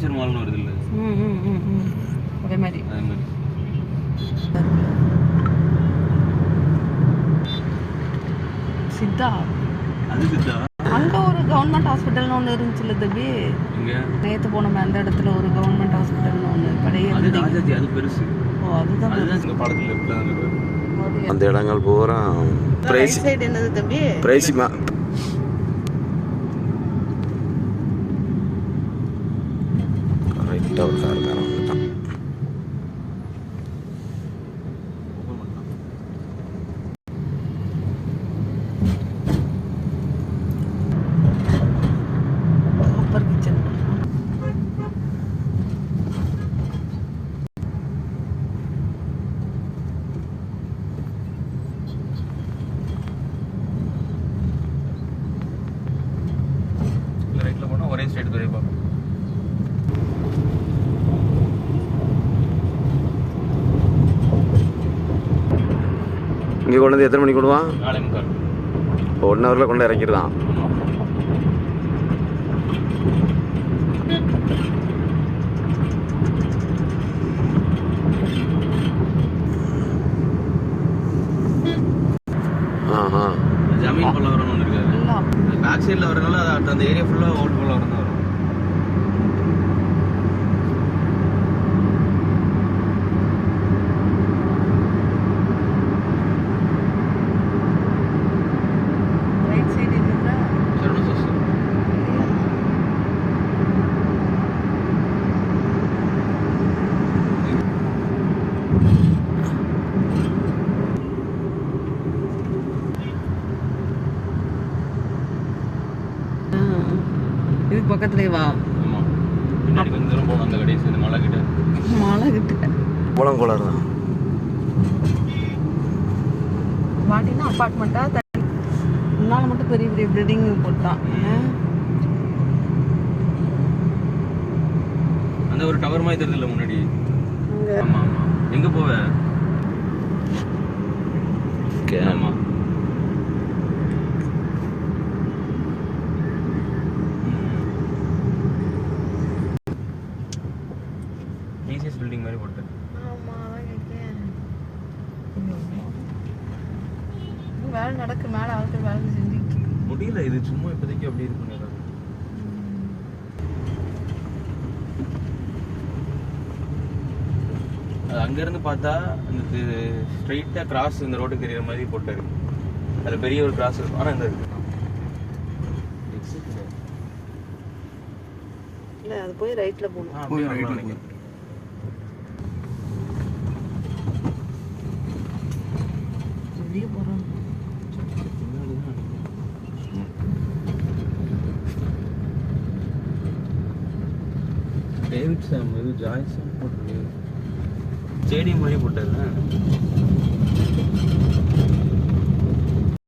Nature மால்னு வருது இல்ல, அதே மாதிரி சித்தா. அது சித்தா. அங்க ஒரு கவர்மெண்ட் ஹாஸ்பிட்டல்னு ஒன்று இருந்துச்சுல்ல தம்பி, நேற்று போனோமே அந்த இடத்துல ஒரு கவர்மெண்ட் ஹாஸ்பிட்டல்னு ஒன்று பழைய. அது ராஜாஜி, அது பெருசு. ஓ அதுதான் இந்த படத்துல லெஃப்ட்ல அந்த இடங்கள் பூரா பிரைஸ் சைடு. என்னது தம்பி? பிரைஸ்மா கரெக்டாக ஒரு காரக்காரன் வந்துட்டான். Super kitchen. ரைட்ல போனா ஒரே ஸ்ட்ரைட் துறை பார்ப்போம். இங்கே கொண்டு வந்து எத்தனை மணிக்கு கொண்டுவான்? 4:45. 1 ஹவரில் கொண்டு இறக்கிடுதான். ஆஹா, ஜமீன் பல்லவரம்னு ஒன்று இருக்காது. பேக் சைடில் வரனால அது அந்த ஏரியா ஃபுல்லாக ஓல்டு பல்லவரம் தான் வரும். ரைட் சைடு என்னதா? சரண சோஸ். இதுக்கு பக்கத்துலேயே வா. ஆமாம், பின்னாடி கொஞ்சம் தூரம் போகணும். அந்த கடைசி இந்த மலை கிட்ட. மழை கிட்ட குளங்கோளாறு தான். மாட்டினா அப்பார்ட்மெண்ட்டா முன்னால் மட்டும் பெரிய பெரிய பில்டிங் போட்டான். அந்த ஒரு டவர் மாதிரி தெரியுது இல்லை முன்னாடி. ஆமாம் ஆமாம். எங்கே போவ? ஆமாம். டிசிஎஸ் பில்டிங் மாதிரி போட்டு. வேலை நடக்கு, மேலே ஆட்கள் வேலை செஞ்சுட்டு முடியல. இது சும்மா இப்போதைக்கு அப்படி இது பண்ணிடுறாங்க. அது அங்கேருந்து பார்த்தா அந்த ஸ்ட்ரைட்டாக கிராஸ் இந்த ரோட்டுக்கு தெரியுற மாதிரி போட்டாரு. அது பெரிய ஒரு கிராஸ் இருக்கும். ஆனால் இந்த இருக்கு இல்லை, அது போய் ரைட்டில் போகணும். போய் ரைட்டில் வெளியே போகிறோம். டேவிட் சாம் இது ஜாய்ஸ் போட்டு ஸ்டேடியம் மாதிரி போட்டாரு.